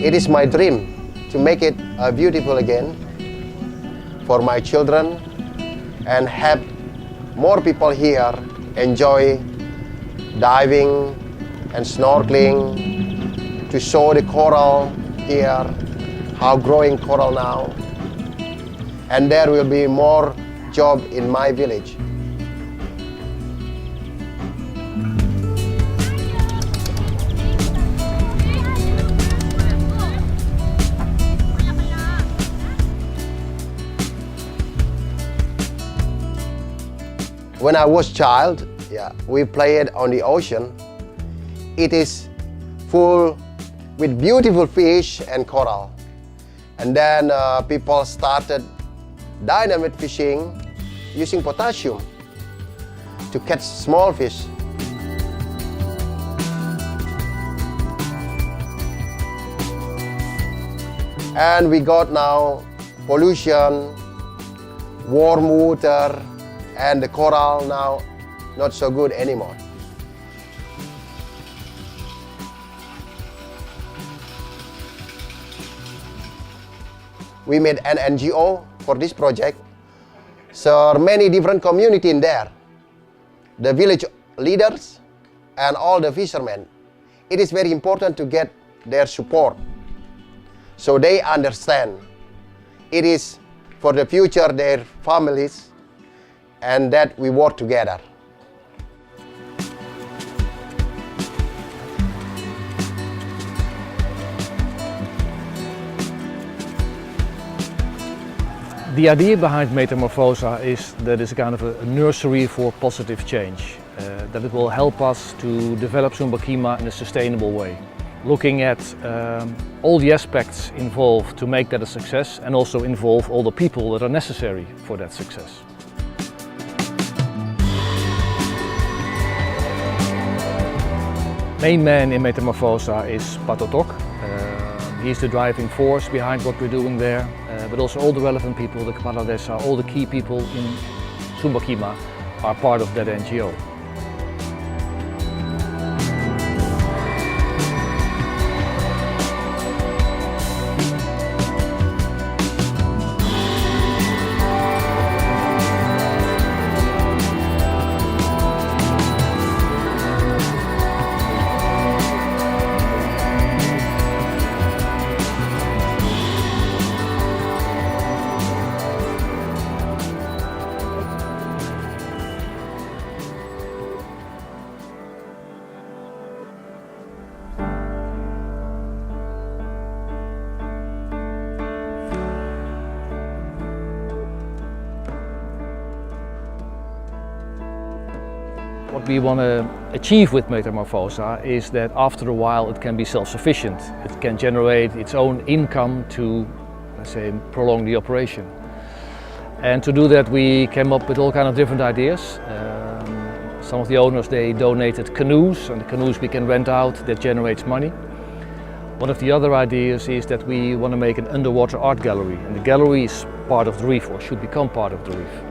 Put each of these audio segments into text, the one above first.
It is my dream to make it beautiful again for my children and have more people here enjoy diving and snorkeling, to show the coral here, how growing coral now. And there will be more job in my village. When I was child, we played on the ocean. It is full with beautiful fish and coral. And then people started dynamite fishing using potassium to catch small fish. And we got now pollution, warm water, and the coral now not so good anymore. We made an NGO for this project. So many different communities in there, the village leaders and all the fishermen. It is very important to get their support so they understand it is for the future their families, and that we work together. The idea behind Metamorfosa is that it's a kind of a nursery for positive change, that it will help us to develop Sumberkima in a sustainable way, looking at all the aspects involved to make that a success and also involve all the people that are necessary for that success. Main man in Metamorfosa is Totok. He's the driving force behind what we're doing there, but also all the relevant people, the kepala desa, all the key people in Sumberkima are part of that NGO. What we want to achieve with Metamorfosa is that after a while it can be self-sufficient. It can generate its own income to, let's say, prolong the operation. And to do that we came up with all kinds of different ideas. Some of the owners, they donated canoes, and the canoes we can rent out, that generates money. One of the other ideas is that we want to make an underwater art gallery, and the gallery is part of the reef, or should become part of the reef.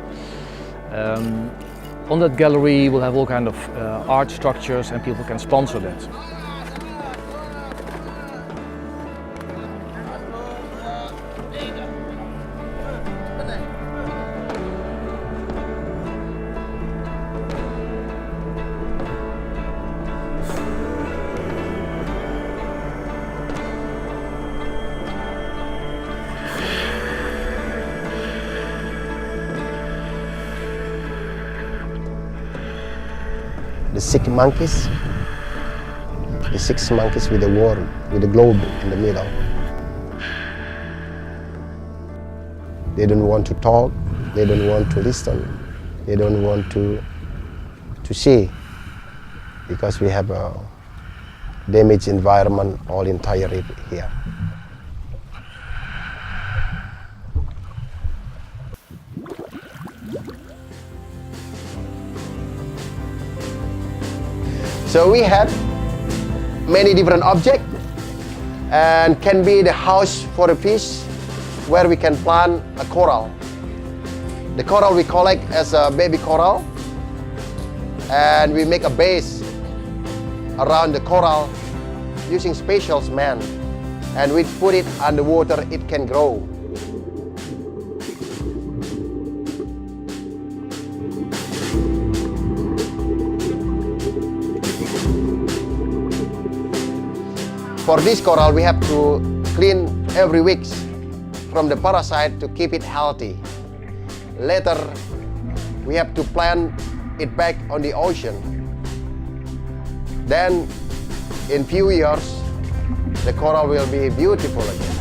On that gallery we'll have all kinds of art structures, and people can sponsor that. The six monkeys with the worm, with the globe in the middle. They don't want to talk, they don't want to listen, they don't want to see, because we have a damaged environment all entire here. So we have many different objects, and can be the house for a fish where we can plant a coral. The coral we collect as a baby coral, and we make a base around the coral using special cement and we put it underwater, it can grow. For this coral, we have to clean every week from the parasite to keep it healthy. Later, we have to plant it back on the ocean. Then, in few years, the coral will be beautiful again.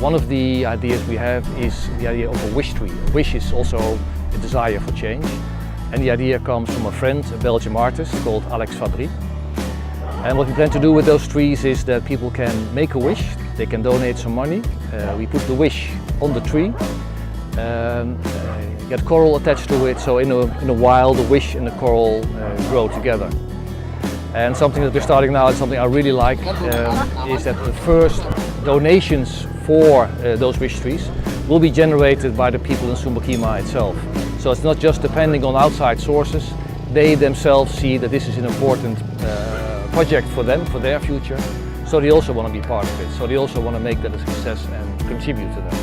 One of the ideas we have is the idea of a wish tree. A wish is also a desire for change. And the idea comes from a friend, a Belgian artist called Alex Fabri. And what we plan to do with those trees is that people can make a wish, they can donate some money. We put the wish on the tree, get coral attached to it, so in a while the wish and the coral grow together. And something that we're starting now, and something I really like, is that the first donations for those wish trees will be generated by the people in Sumberkima itself. So it's not just depending on outside sources, they themselves see that this is an important project for them, for their future, so they also want to be part of it, so they also want to make that a success and contribute to that.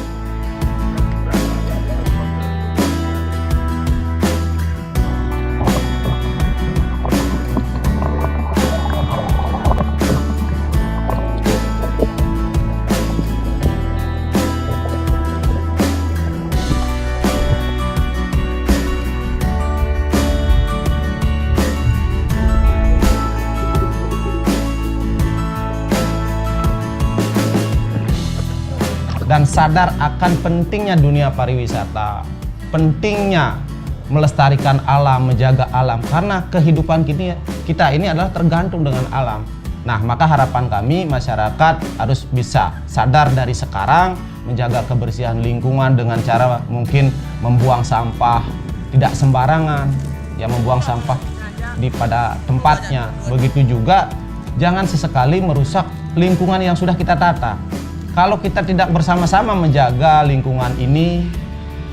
Dan sadar akan pentingnya dunia pariwisata, pentingnya melestarikan alam, menjaga alam, karena kehidupan kita ini adalah tergantung dengan alam. Nah, maka harapan kami masyarakat harus bisa sadar dari sekarang, menjaga kebersihan lingkungan dengan cara mungkin membuang sampah tidak sembarangan, ya membuang sampah pada tempatnya. Begitu juga jangan sesekali merusak lingkungan yang sudah kita tata. Kalau kita tidak bersama-sama menjaga lingkungan ini,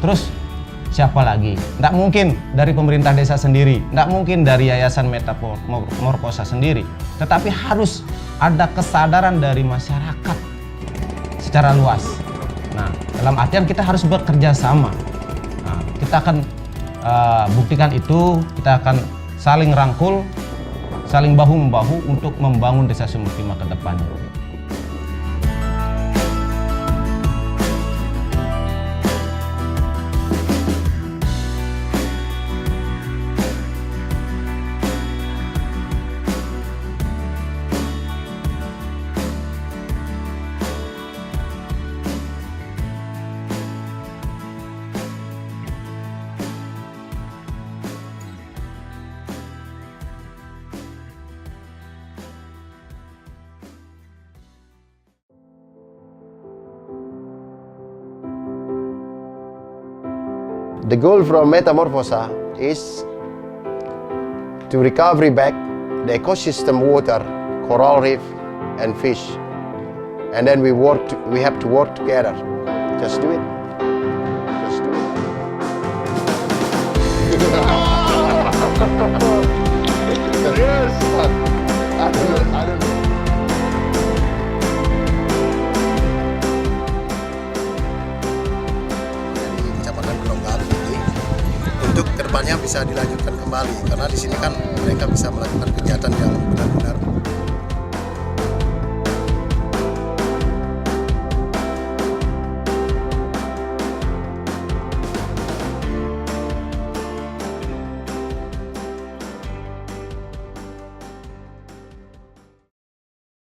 terus siapa lagi? Tidak mungkin dari pemerintah desa sendiri, tidak mungkin dari Yayasan Metamorfosa sendiri, tetapi harus ada kesadaran dari masyarakat secara luas. Nah, dalam artian kita harus bekerja sama. Nah, kita akan buktikan itu, kita akan saling rangkul, saling bahu-membahu untuk membangun desa Sumberkima ke depannya. The goal from Metamorfosa is to recover back the ecosystem water, coral reef and fish. And then we have to work together. Just do it. Just do it. Yes. I don't know. Untuk kedepannya bisa dilanjutkan kembali, karena di sini kan mereka bisa melakukan kegiatan yang benar-benar